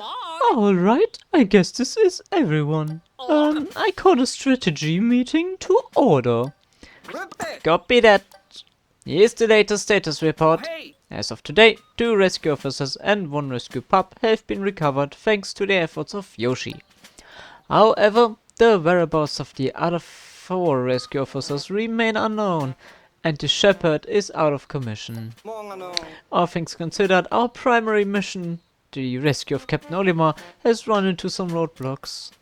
Alright, I guess this is everyone. I call a strategy meeting to order. Copy that. Here's the latest status report. As of today, 2 rescue officers and 1 rescue pup have been recovered thanks to the efforts of Yoshi. However, the whereabouts of the other 4 rescue officers remain unknown, and the shepherd is out of commission. All things considered, our primary mission, the rescue of Captain Olimar, has run into some roadblocks.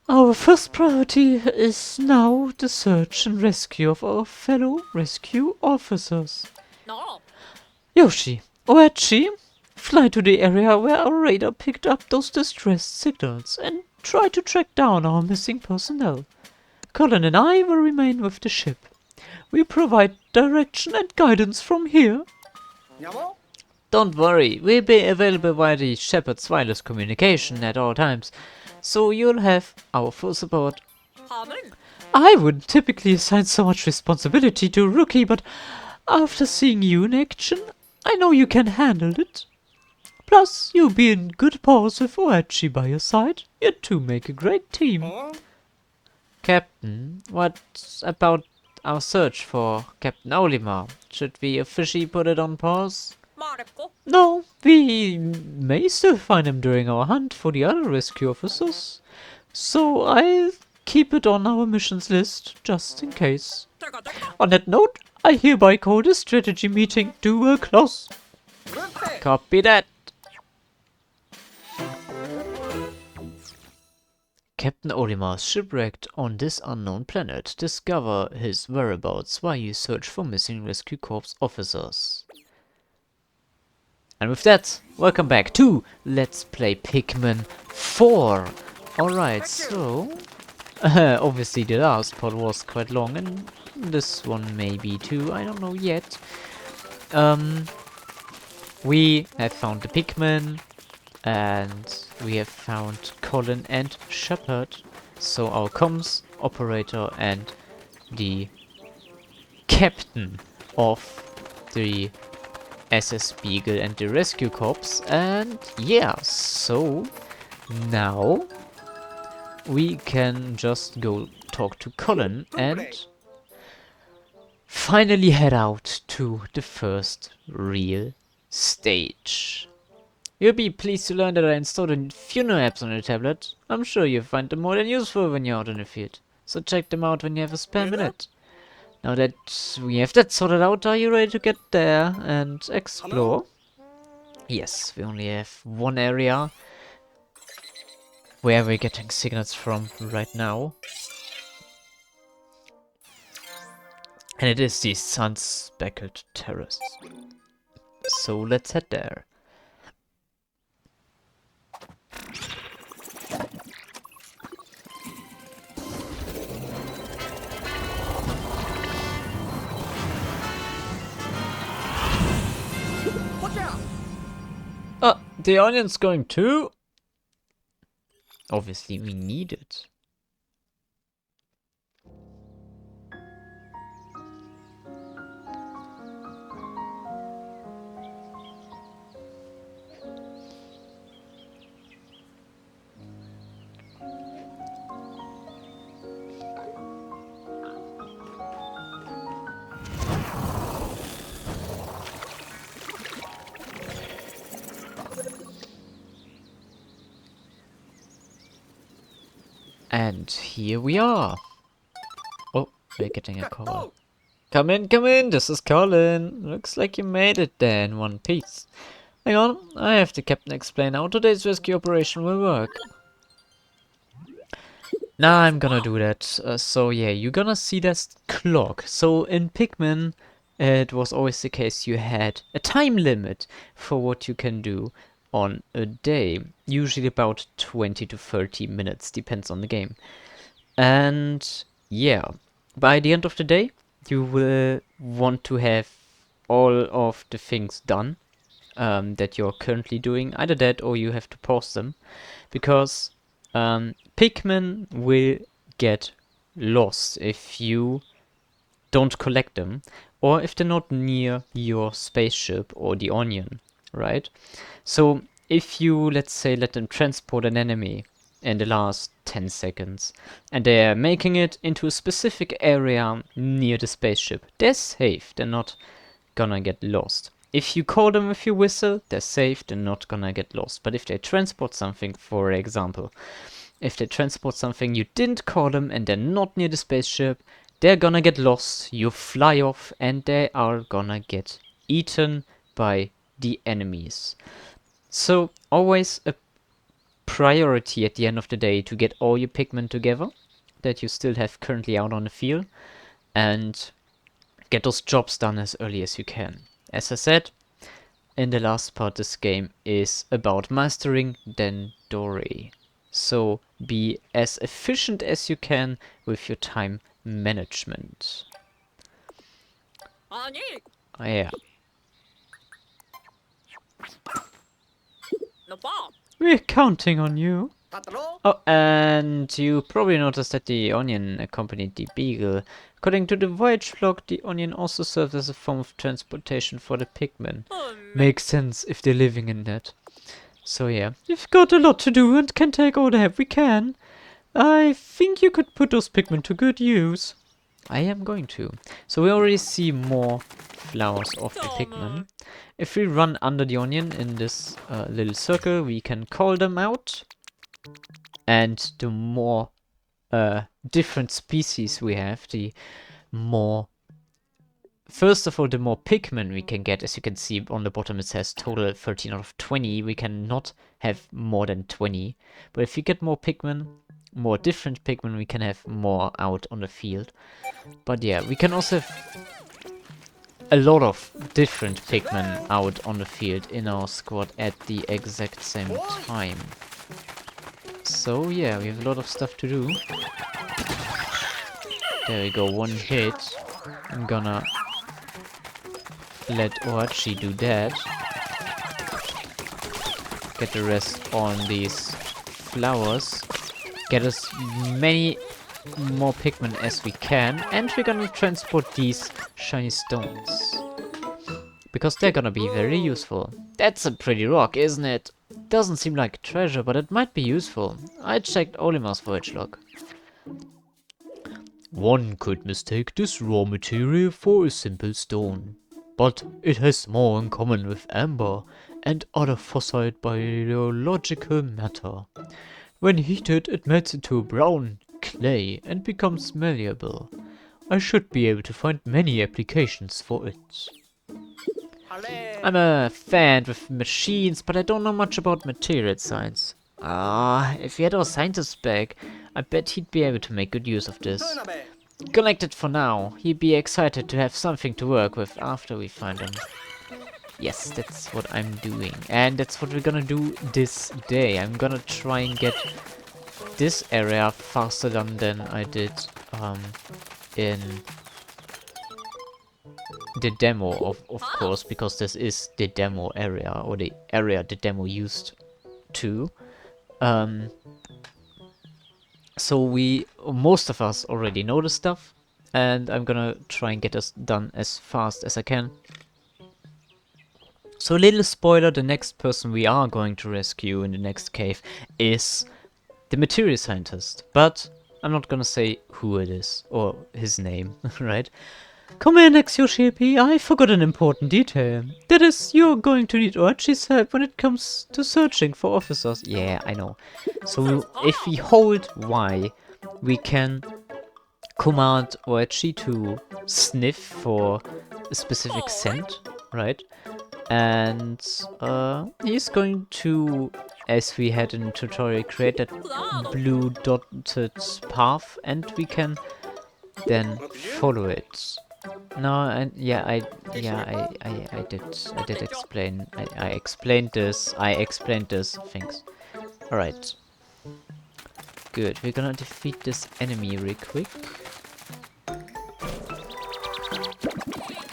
Our first priority is now the search and rescue of our fellow rescue officers. Yoshi, Oachi, fly to the area where our radar picked up those distress signals and try to track down our missing personnel. Colin and I will remain with the ship. We provide direction and guidance from here. Don't worry, we'll be available via the Shepherd's wireless communication at all times, so you'll have our full support. I wouldn't typically assign so much responsibility to a rookie, but after seeing you in action, I know you can handle it. Plus, you'll be in good paws with Oachi by your side. You two make a great team. Captain, what about our search for Captain Olimar? Should we officially put it on pause? No, we may still find him during our hunt for the other rescue officers. So I'll keep it on our missions list, just in case. On that note, I hereby call this strategy meeting to a close. Copy that. Captain Olimar is shipwrecked on this unknown planet. Discover his whereabouts while you search for missing Rescue Corps officers. And with that, welcome back to Let's Play Pikmin 4. Alright, so... obviously the last part was quite long, and this one maybe too, I don't know yet. We have found the Pikmin, and we have found Colin and Shepherd. So our comms operator and the captain of the SS Beagle and the Rescue Corps. And yeah, so now we can just go talk to Colin and finally head out to the first real stage. You'll be pleased to learn that I installed a few new apps on your tablet. I'm sure you'll find them more than useful when you're out in the field. So check them out when you have a spare minute. Now that we have that sorted out, are you ready to get there and explore? Yes, we only have one area where we're getting signals from right now. And it is the sun-speckled Terrace. So let's head there. The onion's going too? Obviously we need it. And here we are. Oh, we're getting a call. Come in, this is Colin. Looks like you made it there in one piece. Hang on, I have the captain explain how today's rescue operation will work. Now I'm gonna do that. So yeah, you're gonna see this clock. So in Pikmin, it was always the case you had a time limit for what you can do on a day, usually about 20 to 30 minutes, depends on the game. And yeah, by the end of the day, you will want to have all of the things done that you're currently doing, either that or you have to pause them, because Pikmin will get lost if you don't collect them, or if they're not near your spaceship or the onion, right? So if you, let's say, let them transport an enemy in the last 10 seconds, and they're making it into a specific area near the spaceship, they're safe, they're not gonna get lost. If you call them with your whistle, they're safe, they're not gonna get lost. But if they transport something, for example, if they transport something you didn't call them and they're not near the spaceship, they're gonna get lost, you fly off, and they are gonna get eaten by the enemies. So always a priority at the end of the day to get all your Pikmin together that you still have currently out on the field and get those jobs done as early as you can. As I said in the last part, this game is about mastering Dendori. So be as efficient as you can with your time management. Oh yeah. We're counting on you. Oh, and you probably noticed that the onion accompanied the beagle. According to the voyage log, the onion also served as a form of transportation for the Pikmin. Makes sense if they're living in that. So yeah, we've got a lot to do and can take all the help we can. I think you could put those Pikmin to good use. I am going to. So we already see more flowers of the Pikmin. If we run under the onion in this little circle, we can call them out. And the more different species we have, the more... First of all, the more Pikmin we can get. As you can see on the bottom, it says total 13 out of 20. We cannot have more than 20. But if you get more Pikmin, more different Pikmin, we can have more out on the field. But yeah, we can also have a lot of different Pikmin out on the field in our squad at the exact same time. So yeah, we have a lot of stuff to do. There we go, one hit. I'm gonna let Ohachi do that. Get the rest on these flowers. Get as many more Pikmin as we can. And we're gonna transport these shiny stones. Because they're gonna be very useful. That's a pretty rock, isn't it? Doesn't seem like a treasure, but it might be useful. I checked Olimar's voyage log. One could mistake this raw material for a simple stone, but it has more in common with amber and other fossil biological matter. When heated, it melts into a brown clay and becomes malleable. I should be able to find many applications for it. I'm a fan with machines, but I don't know much about material science. If we had our scientist back, I bet he'd be able to make good use of this. Connected for now. He'd be excited to have something to work with after we find him. Yes, that's what I'm doing. And that's what we're gonna do this day. I'm gonna try and get this area faster done than I did in the demo, of course, because this is the demo area, or the area the demo used to. So most of us already know the stuff, and I'm gonna try and get this done as fast as I can. So little spoiler, the next person we are going to rescue in the next cave is the material scientist, but I'm not gonna say who it is, or his name, right? Come here next, Yoshipi. I forgot an important detail. That is, you're going to need Ohachi's help when it comes to searching for officers. Yeah, I know. So if we hold Y, we can command Ohachi to sniff for a specific scent, right? And he's going to, as we had in the tutorial, create that blue dotted path, and we can then follow it. No, I did explain. I explained this. Thanks. All right. Good. We're gonna defeat this enemy real quick.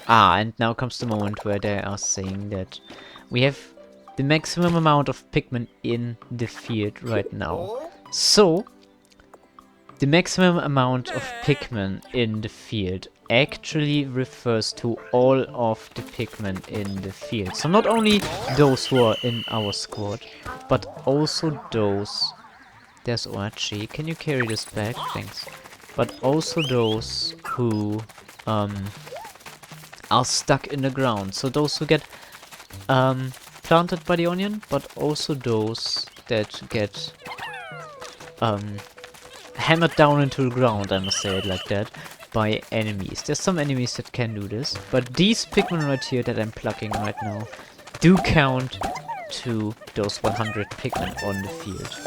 And now comes the moment where they are saying that we have the maximum amount of Pikmin in the field right now. So the maximum amount of Pikmin in the field actually refers to all of the Pikmin in the field. So not only those who are in our squad, but also those... There's Oachi. Can you carry this back? Thanks. But also those who are stuck in the ground. So those who get planted by the onion, but also those that get hammered down into the ground, I must say it like that, by enemies. There's some enemies that can do this, but these Pikmin right here that I'm plucking right now do count to those 100 Pikmin on the field.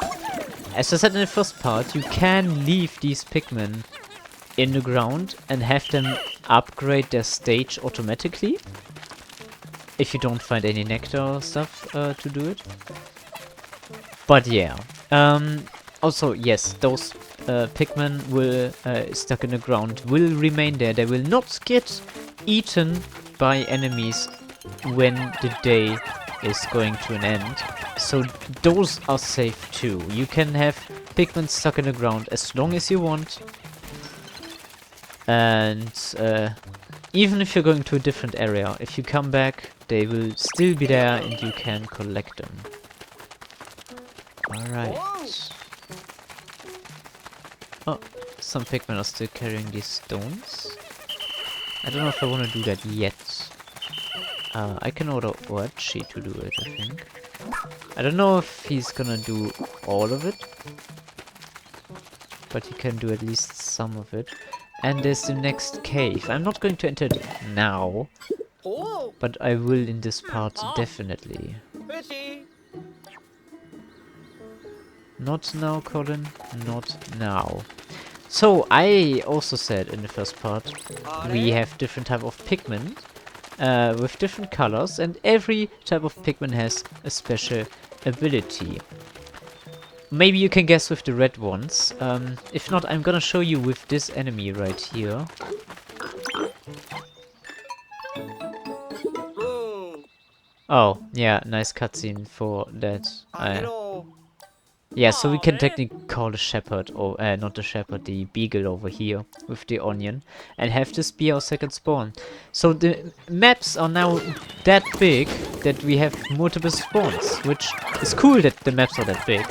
As I said in the first part, you can leave these Pikmin in the ground and have them upgrade their stage automatically. If you don't find any nectar stuff to do it. But yeah. Also, yes, those Pikmin will stuck in the ground will remain there. They will not get eaten by enemies when the day is going to an end. So those are safe too. You can have Pikmin stuck in the ground as long as you want. And even if you're going to a different area, if you come back, they will still be there and you can collect them. Alright. Oh, some Pikmin are still carrying these stones. I don't know if I want to do that yet. I can order Oachi to do it, I think. I don't know if he's gonna do all of it. But he can do at least some of it. And there's the next cave. I'm not going to enter it now. But I will in this part, definitely. Not now, Colin. Not now. So, I also said in the first part, we have different type of Pikmin. With different colors, and every type of Pikmin has a special ability. Maybe you can guess with the red ones. If not, I'm gonna show you with this enemy right here. Oh, yeah, nice cutscene for that. Yeah, so we can technically call the shepherd, or not the shepherd, the beagle over here with the onion, and have this be our second spawn. So the maps are now that big that we have multiple spawns, which is cool that the maps are that big.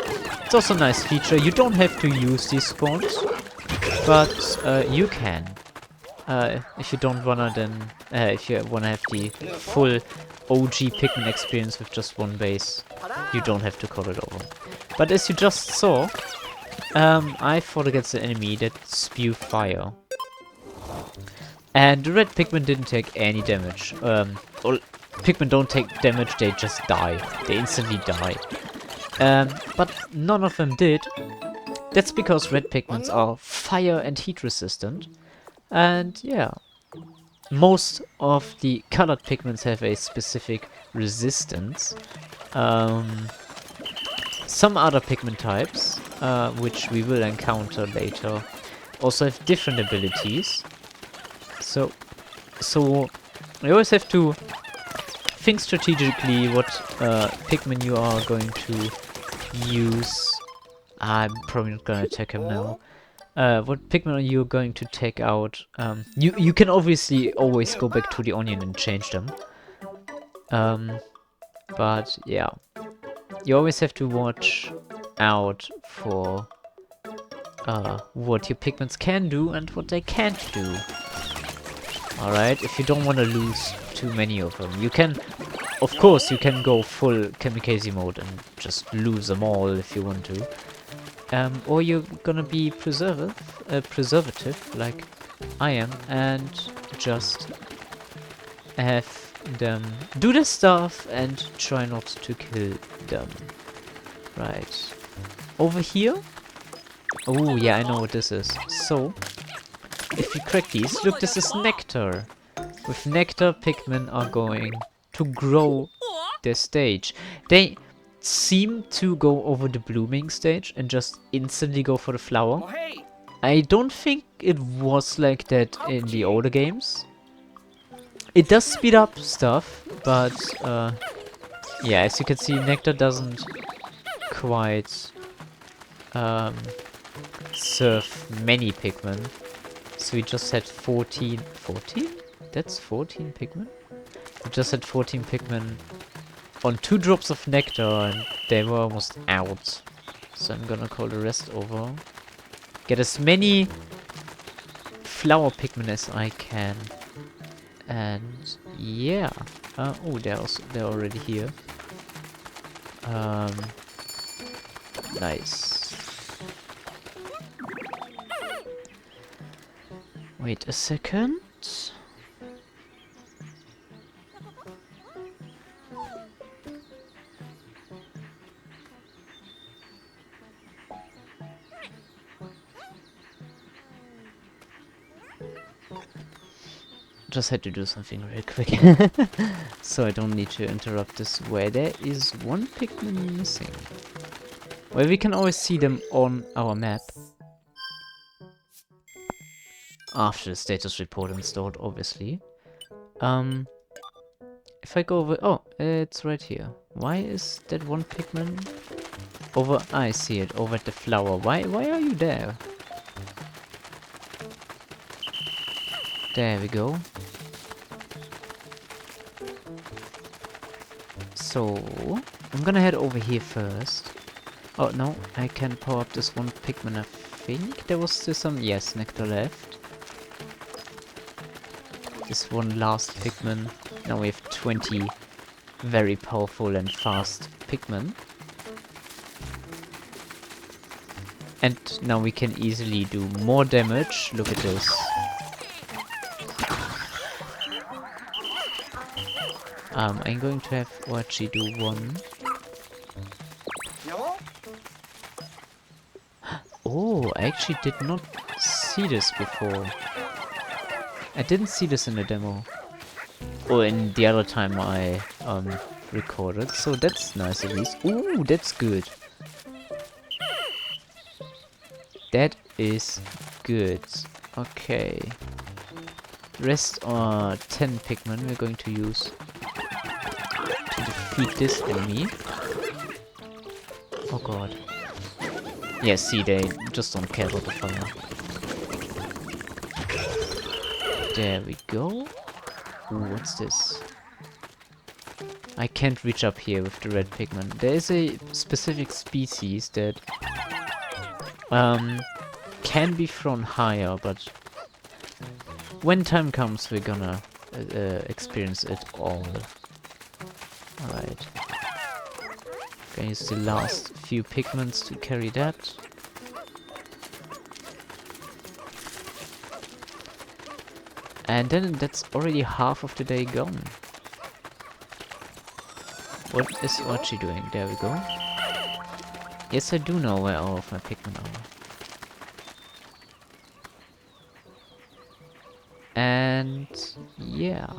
It's also a nice feature. You don't have to use these spawns, but you can. If you don't wanna, then if you wanna have the full OG Pikmin experience with just one base, you don't have to call it over. But as you just saw, I fought against an enemy that spew fire. And the red Pikmin didn't take any damage. Well, Pikmin don't take damage, they just die. They instantly die. But none of them did. That's because red Pikmins are fire and heat resistant. And yeah, most of the colored Pikmins have a specific resistance. Some other Pikmin types, which we will encounter later, also have different abilities. So you always have to think strategically what Pikmin you are going to use. I'm probably not gonna attack him now. What Pikmin are you going to take out? You can obviously always go back to the onion and change them. But yeah. You always have to watch out for what your Pikmins can do and what they can't do. Alright, if you don't want to lose too many of them. You can, of course, you can go full kamikaze mode and just lose them all if you want to. Or you're gonna be preservative like I am, and just have them do their stuff and try not to kill them. Right. Over here? Oh, yeah, I know what this is. So, if you crack these, look, this is nectar. With nectar, Pikmin are going to grow their stage. They seem to go over the blooming stage and just instantly go for the flower. I don't think it was like that in the older games. It does speed up stuff, but yeah, as you can see, nectar doesn't quite serve many Pikmin. So we just had 14... 14? That's 14 Pikmin? We just had 14 Pikmin on 2 drops of nectar and they were almost out. So I'm gonna call the rest over. Get as many flower Pikmin as I can. And yeah. Oh, they're already here. Nice. Wait a second. Just had to do something real quick. So I don't need to interrupt this way. There is one Pikmin missing. Well, we can always see them on our map. After the status report installed, obviously. If I go over... Oh, it's right here. Why is that one Pikmin over... I see it, over at the flower. Why are you there? There we go. So, I'm gonna head over here first. Oh, no, I can power up this one Pikmin, I think. There was still some... Yes, nectar left. This one last Pikmin. Now we have 20 very powerful and fast Pikmin. And now we can easily do more damage. Look at this. I'm going to have Orchi do one. Oh, I actually did not see this before. I didn't see this in the demo. Or in the other time I recorded, so that's nice at least. Ooh, that's good. That is good. Okay. Rest are 10 Pikmin we're going to use to defeat this enemy. Oh god. Yeah, see, they just don't care about the fire. There we go. Ooh, what's this? I can't reach up here with the red Pikmin. There is a specific species that can be thrown higher, but when time comes we're gonna experience it all. Alright. Gonna use the last few Pikmins to carry that. And then that's already half of the day gone. What is Orchi doing? There we go. Yes, I do know where all of my Pikmin are. And yeah.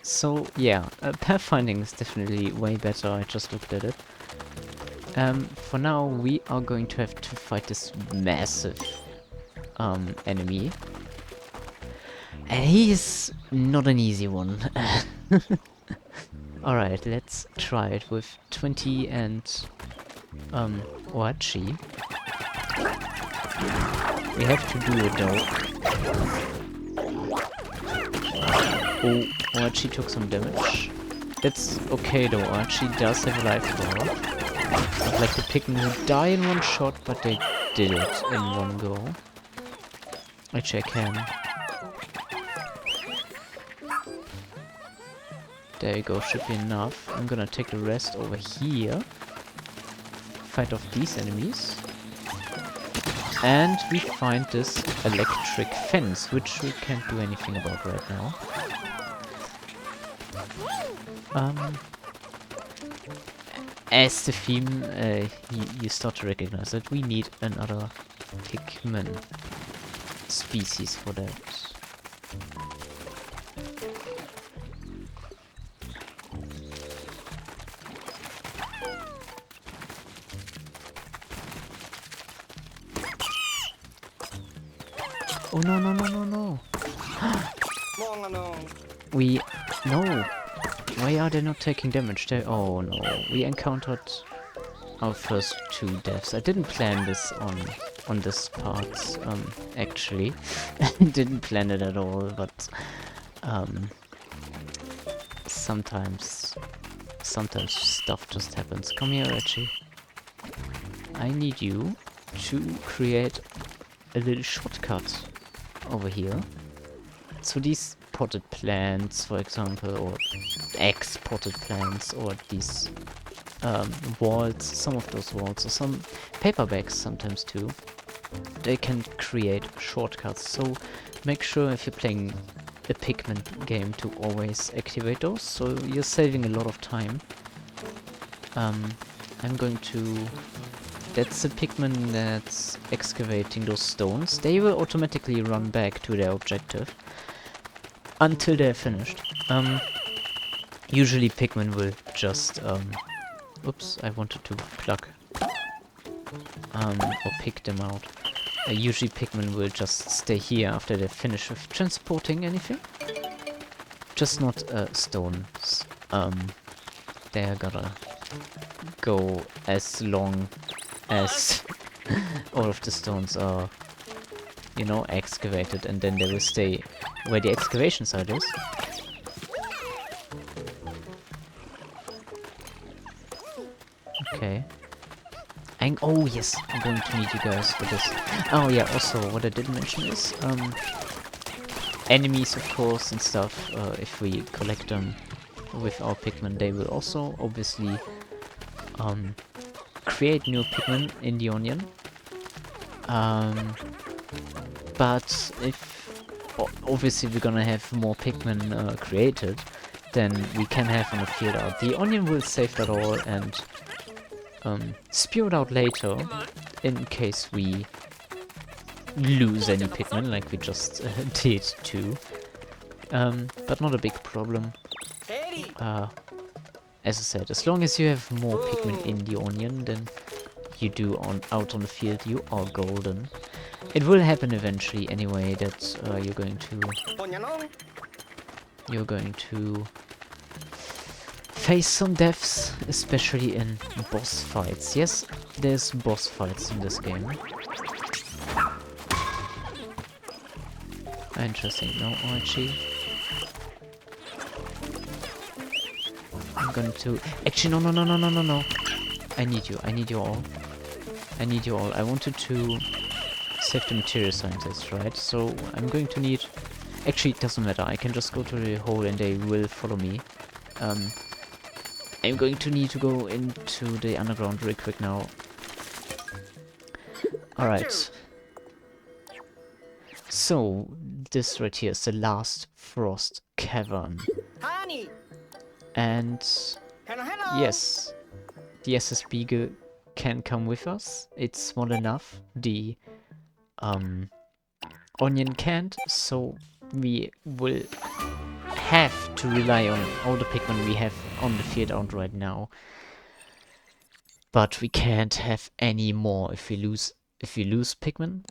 So yeah, pathfinding is definitely way better. I just looked at it. For now, we are going to have to fight this massive enemy. And he is not an easy one. Alright, let's try it with 20 and Orchi. We have to do it though. Oh, Orchi took some damage. That's okay though, Orchi does have a life bar. Not like the Pikmin who die in one shot, but they did it in one go. Which I can. There you go, should be enough. I'm gonna take the rest over here. Fight off these enemies. And we find this electric fence, which we can't do anything about right now. As the theme, you start to recognize that we need another Pikmin species for that. Oh no, no, no, no, no. No. Why are they not taking damage? Oh no. We encountered our first 2 deaths. I didn't plan this on this part, actually. I didn't plan it at all, but sometimes stuff just happens. Come here, Reggie. I need you to create a little shortcut over here. So these potted plants, for example, or potted plants, or these walls, some of those walls, or some paperbacks sometimes too, they can create shortcuts. So make sure if you're playing a Pikmin game to always activate those, so you're saving a lot of time. I'm going to... That's the Pikmin that's excavating those stones. They will automatically run back to their objective until they're finished. Usually Pikmin will just... oops, I wanted to plug. Or pick them out. Usually Pikmin will just stay here after they're finished with transporting anything. Just not stones. They're gonna go as long as all of the stones are, you know, excavated, and then they will stay where the excavation site is. Okay. Oh yes, I'm going to need you guys for this. Oh yeah, also what I didn't mention is enemies, of course, and stuff. If we collect them with our Pikmin, they will also obviously create new Pikmin in the onion. But if obviously we're gonna have more Pikmin created than we can have on the field out, the onion will save that all and spew it out later in case we lose any Pikmin, like we just did too. But not a big problem. As I said, as long as you have more Pikmin in the onion than you do out on the field, you are golden. It will happen eventually anyway that you're going to face some deaths, especially in boss fights. Yes, there's boss fights in this game. Interesting. No, Archie. I'm going to... Actually, no. I need you all. I need you all. I wanted to save the material scientists, right? So I'm going to need... Actually, it doesn't matter. I can just go to the hole and they will follow me. I'm going to need to go into the underground real quick now. Alright. So, this right here is the last frost cavern. And yes, the SS Beagle can come with us. It's small enough. The onion can't, so we will have to rely on all the Pikmin we have on the field out right now. But we can't have any more. If we lose Pikmin,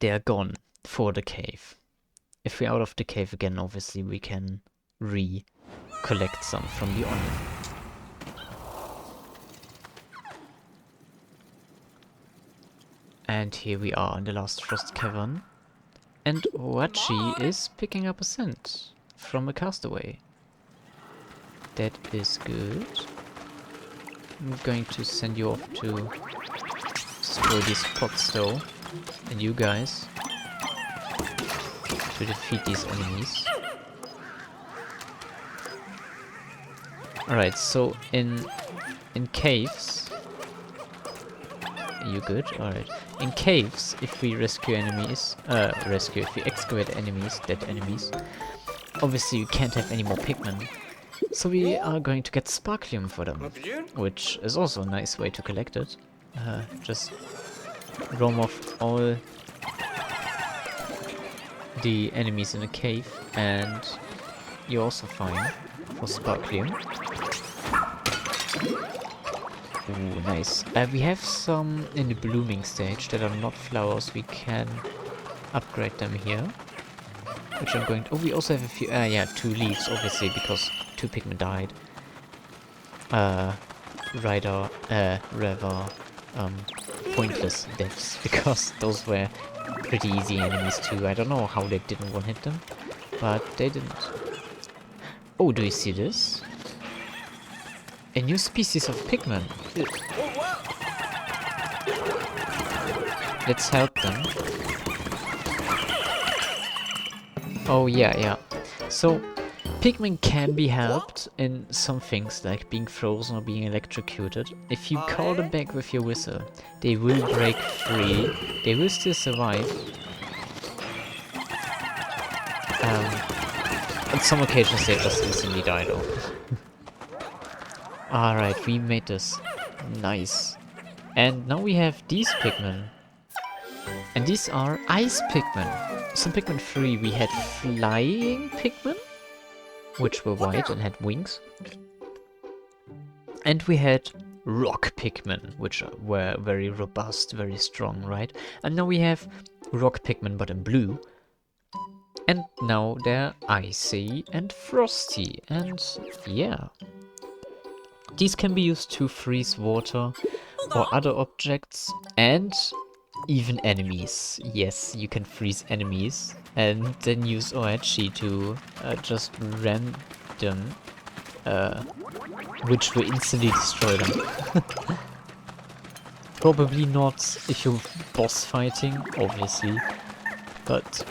they are gone for the cave. If we're out of the cave again, obviously we can collect some from the onion. And here we are in the last frost cavern. And Wachi is picking up a scent from a castaway. That is good. I'm going to send you off to destroy these pots though. And you guys to defeat these enemies. Alright, so in caves... Are you good? Alright. In caves, if we rescue enemies... if we excavate enemies, dead enemies, obviously you can't have any more Pikmin. So we are going to get Sparklium for them, which is also a nice way to collect it. Just roam off all the enemies in a cave, and you're also fine for Sparklium. Ooh, nice. We have some in the blooming stage that are not flowers we can upgrade them here. Which I'm going to... Oh, we also have a few... yeah, 2 leaves, obviously, because 2 Pikmin died. Rather, pointless deaths, because those were pretty easy enemies too. I don't know how they didn't one-hit them, but they didn't. Oh, do you see this? A new species of Pikmin. Let's help them. Oh yeah. So, Pikmin can be helped in some things, like being frozen or being electrocuted. If you call them back with your whistle, they will break free. They will still survive. On some occasions they just instantly die though. Alright, we made this. Nice. And now we have these Pikmin. And these are ice Pikmin. So in Pikmin 3 we had flying Pikmin, which were white and had wings. And we had rock Pikmin, which were very robust, very strong, right? And now we have rock Pikmin but in blue. And now they're icy and frosty, and yeah. These can be used to freeze water or other objects, and even enemies. Yes, you can freeze enemies, and then use OHG to just random, which will instantly destroy them. Probably not if you're boss fighting, obviously, but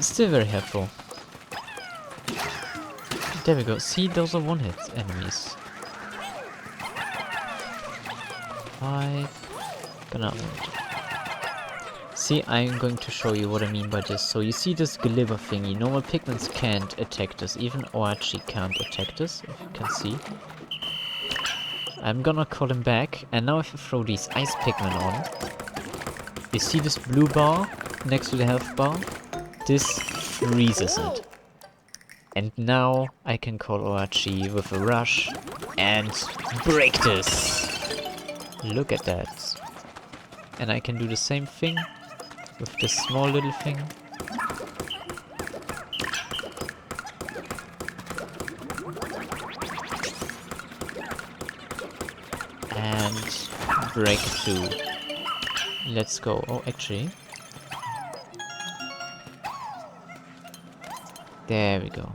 still very helpful. There we go. See, those are one-hit enemies. 5. Gonna see, I'm going to show you what I mean by this. So you see this glitter thingy. Normal Pikmins can't attack this. Even OHG can't attack this, if you can see. I'm gonna call him back. And now if I throw these ice Pikmin on, you see this blue bar next to the health bar? This freezes it. And now I can call OHG with a rush and break this. Look at that. And I can do the same thing with this small little thing. And break 2. Let's go. Oh, actually. There we go.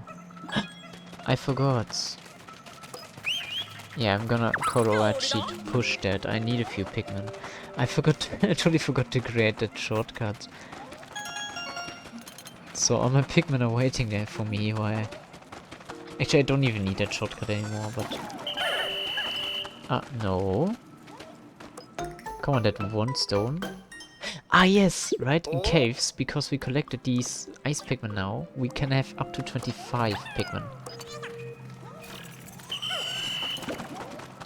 I forgot. Yeah, I'm gonna call OHG to push that. I need a few Pikmin. I totally forgot to create that shortcut. So all my Pikmin are waiting there for me while... Actually, I don't even need that shortcut anymore, but... no. Come on, that one stone. Ah, yes! Right, in caves, because we collected these ice Pikmin now, we can have up to 25 Pikmin.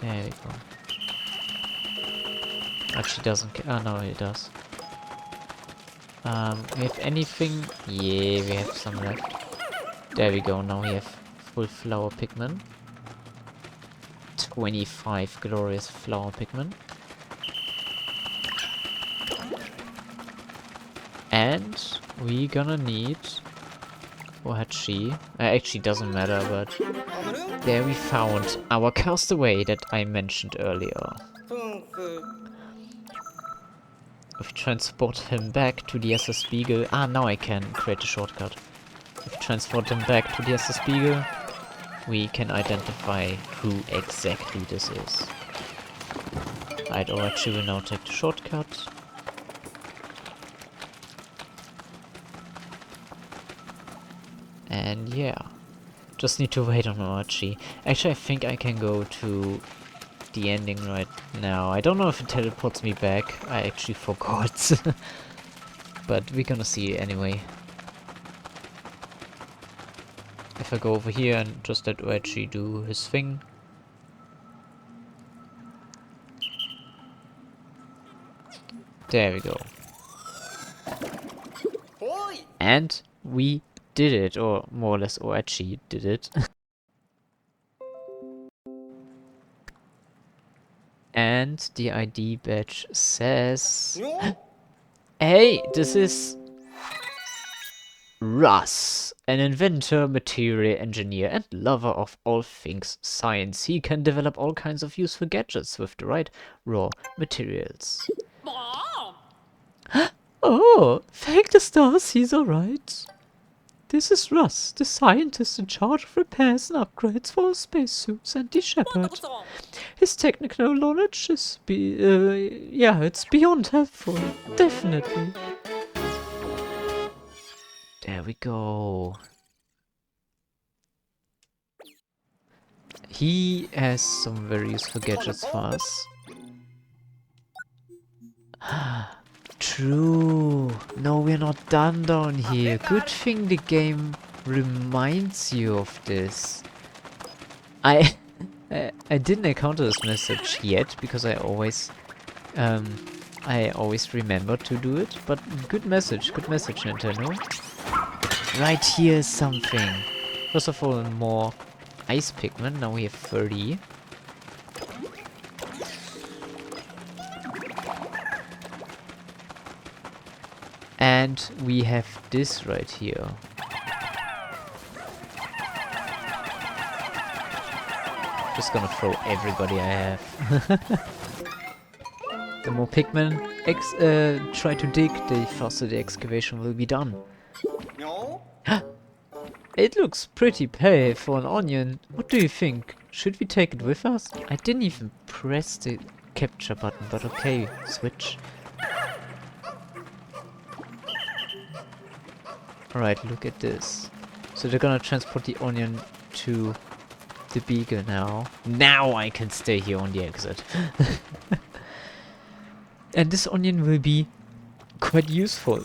There we go. Actually doesn't oh no, it does. We have anything? Yeah, we have some left. There we go, now we have full flower Pikmin. 25 glorious flower Pikmin. And we gonna need OHG. Actually doesn't matter, but there we found our castaway that I mentioned earlier. If we transport him back to the SS Beagle... Ah, now I can create a shortcut. If we transport him back to the SS Beagle, we can identify who exactly this is. Right, OHG will now take the shortcut. And yeah, just need to wait on OHG. Actually, I think I can go to the ending right now. I don't know if it teleports me back. I actually forgot. But we're gonna see anyway. If I go over here and just let OHG do his thing. There we go. And we did it, or more or less OHG did it. And the ID badge says... Hey, this is Russ, an inventor, material engineer, and lover of all things science. He can develop all kinds of useful gadgets with the right raw materials. Oh, thank the stars, he's alright. This is Russ, the scientist in charge of repairs and upgrades for spacesuits and the Shepherd. His technical knowledge is it's beyond helpful, definitely. There we go. He has some very useful gadgets for us. True. No, we're not done down here. Good thing the game reminds you of this. I didn't encounter this message yet because I always remember to do it. But good message, Nintendo. Right here is something. First of all, more ice Pikmin. Now we have 30. And we have this right here. Just gonna throw everybody I have. The more Pikmin try to dig, the faster the excavation will be done. It looks pretty pale for an onion. What do you think? Should we take it with us? I didn't even press the capture button, but okay, switch. Alright, look at this. So they're gonna transport the onion to the beagle now. Now I can stay here on the exit. And this onion will be quite useful.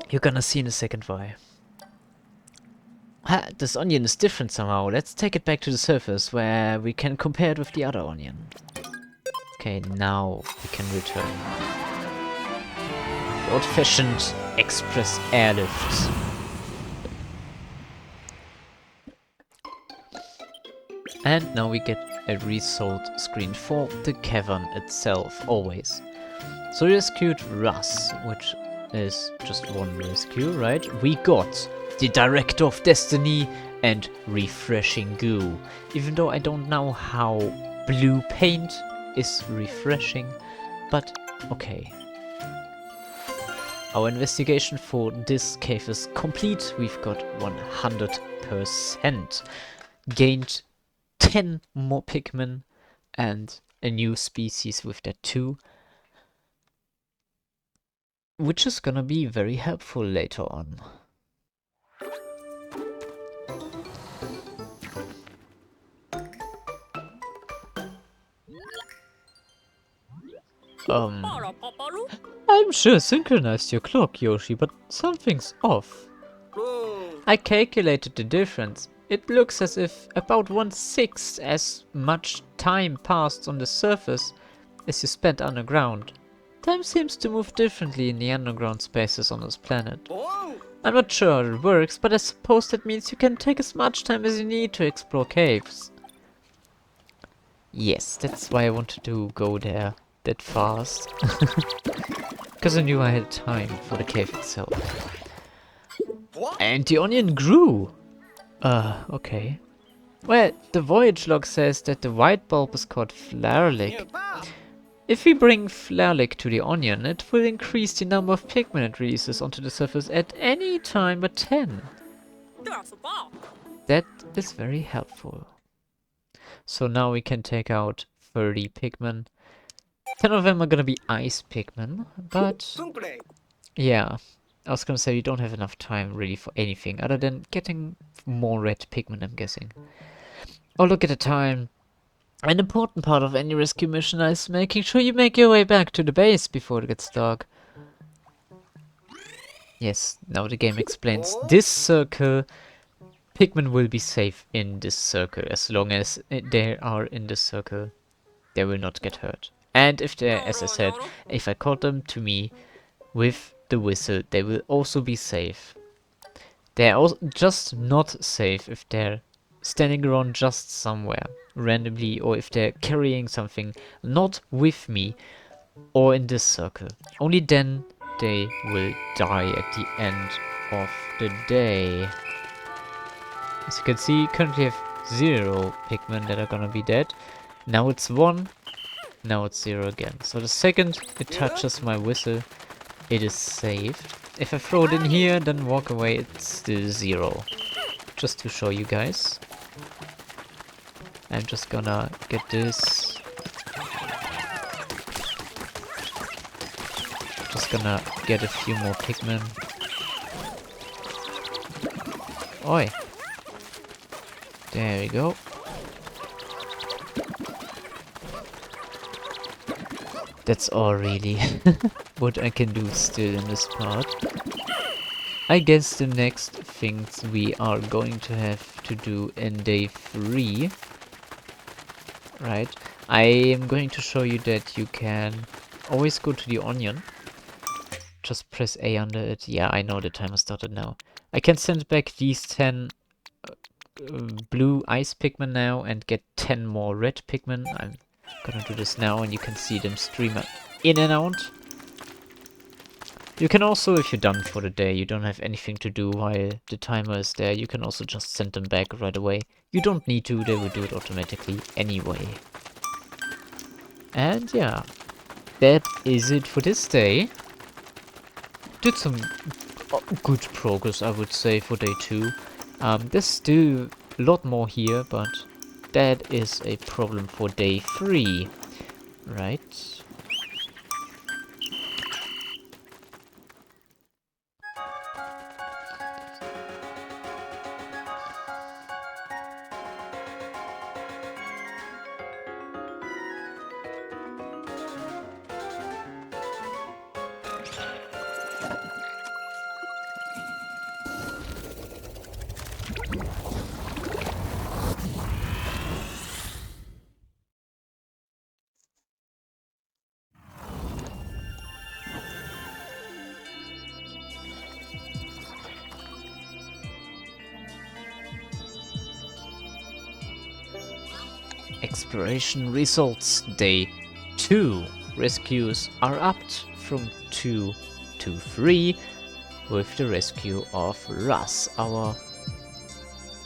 You're gonna see in a second why. Ha, this onion is different somehow. Let's take it back to the surface where we can compare it with the other onion. Okay, now we can return. The old-fashioned express airlift. And now we get a result screen for the cavern itself, always. So we rescued Russ, which is just one rescue, right? We got the Director of Destiny and Refreshing Goo. Even though I don't know how blue paint is refreshing, but okay. Our investigation for this cave is complete. We've got 100%. Gained 10 more Pikmin and a new species with that too. Which is gonna be very helpful later on. I'm sure synchronized your clock, Yoshi, but something's off. I calculated the difference. It looks as if about 1/6 as much time passed on the surface as you spent underground. Time seems to move differently in the underground spaces on this planet. I'm not sure how it works, but I suppose that means you can take as much time as you need to explore caves. Yes, that's why I wanted to go there that fast. Because I knew I had time for the cave itself. And the onion grew! Okay. Well, the voyage log says that the white bulb is called Finaly. If we bring Finaly to the onion, it will increase the number of Pikmin it releases onto the surface at any time by 10. That is very helpful. So now we can take out 30 Pikmin. 10 of them are gonna be ice Pikmin, but yeah, I was gonna say we don't have enough time really for anything other than getting more red Pikmin, I'm guessing. Oh, look at the time. An important part of any rescue mission is making sure you make your way back to the base before it gets dark. Yes, now the game explains this circle. Pikmin will be safe in this circle. As long as they are in this circle, they will not get hurt. And if they, as I said, if I called them to me with the whistle, they will also be safe. They're also just not safe if they're standing around just somewhere randomly, or if they're carrying something not with me or in this circle. Only then they will die at the end of the day. As you can see, currently have 0 Pikmin that are gonna be dead. Now it's 1, now it's 0 again. So the second it touches my whistle, it is saved. If I throw it in here, then walk away, it's still 0. Just to show you guys. I'm just gonna get this. Just gonna get a few more Pikmin. Oi! There we go. That's all really what I can do still in this part. I guess the next things we are going to have to do in day 3. Right? I am going to show you that you can always go to the onion. Just press A under it. Yeah, I know the timer started now. I can send back these 10 blue ice Pikmin now and get 10 more red Pikmin. I'm gonna do this now and you can see them stream in and out. You can also, if you're done for the day, you don't have anything to do while the timer is there, you can also just send them back right away. You don't need to, they will do it automatically anyway. And yeah, that is it for this day. Did some good progress, I would say, for day 2. There's still a lot more here, but that is a problem for day 3. Right? Exploration results. Day 2. Rescues are upped from 2 to 3 with the rescue of Russ, our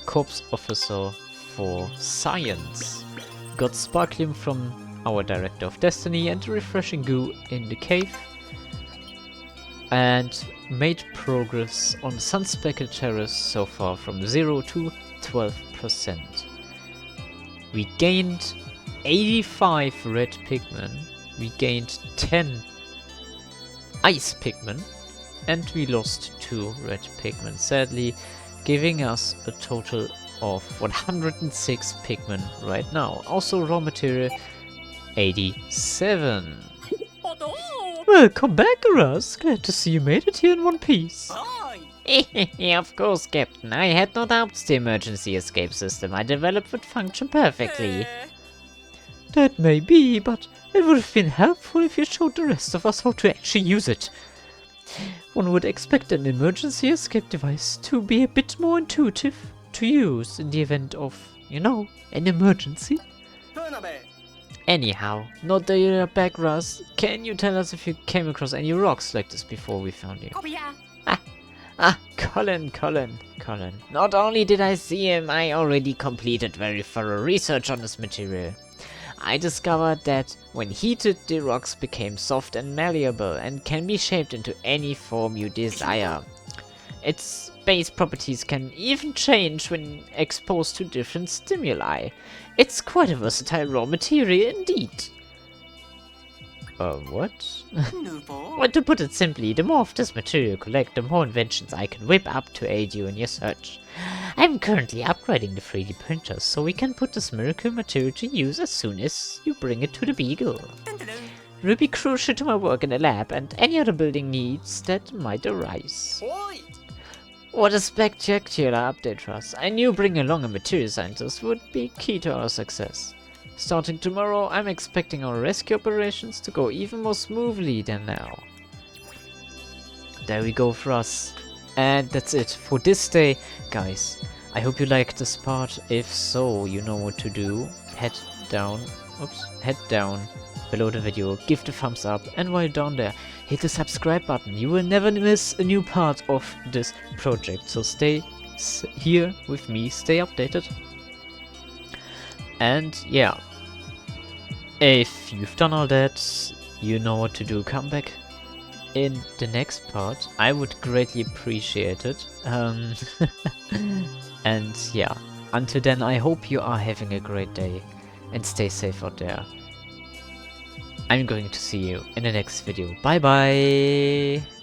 corps officer for science. Got sparkling from our director of destiny and refreshing goo in the cave. And made progress on Speckled Terrace so far from 0 to 12%. We gained 85 red Pikmin, we gained 10 ice Pikmin, and we lost 2 red Pikmin, sadly, giving us a total of 106 Pikmin right now. Also raw material 87. Welcome back, Russ. Glad to see you made it here in one piece. Of course, Captain. I had no doubts the emergency escape system I developed would function perfectly. That may be, but it would have been helpful if you showed the rest of us how to actually use it. One would expect an emergency escape device to be a bit more intuitive to use in the event of, you know, an emergency. Anyhow, not that you're back, Russ. Can you tell us if you came across any rocks like this before we found you? Colin. Not only did I see him, I already completed very thorough research on this material. I discovered that when heated, the rocks became soft and malleable and can be shaped into any form you desire. Its base properties can even change when exposed to different stimuli. It's quite a versatile raw material indeed. What? Well, to put it simply, the more of this material you collect, the more inventions I can whip up to aid you in your search. I'm currently upgrading the 3D printers, so we can put this miracle material to use as soon as you bring it to the Beagle. It will be crucial to my work in the lab and any other building needs that might arise. What a spectacular update, Russ. I knew bringing along a material scientist would be key to our success. Starting tomorrow, I'm expecting our rescue operations to go even more smoothly than now. There we go for us. And that's it for this day, guys. I hope you liked this part. If so, you know what to do. Head down below the video, give the thumbs up, and while you're down there, hit the subscribe button. You will never miss a new part of this project, so stay here with me, stay updated. And yeah, if you've done all that, you know what to do. Come back in the next part. I would greatly appreciate it. And yeah, until then, I hope you are having a great day and stay safe out there. I'm going to see you in the next video. Bye bye!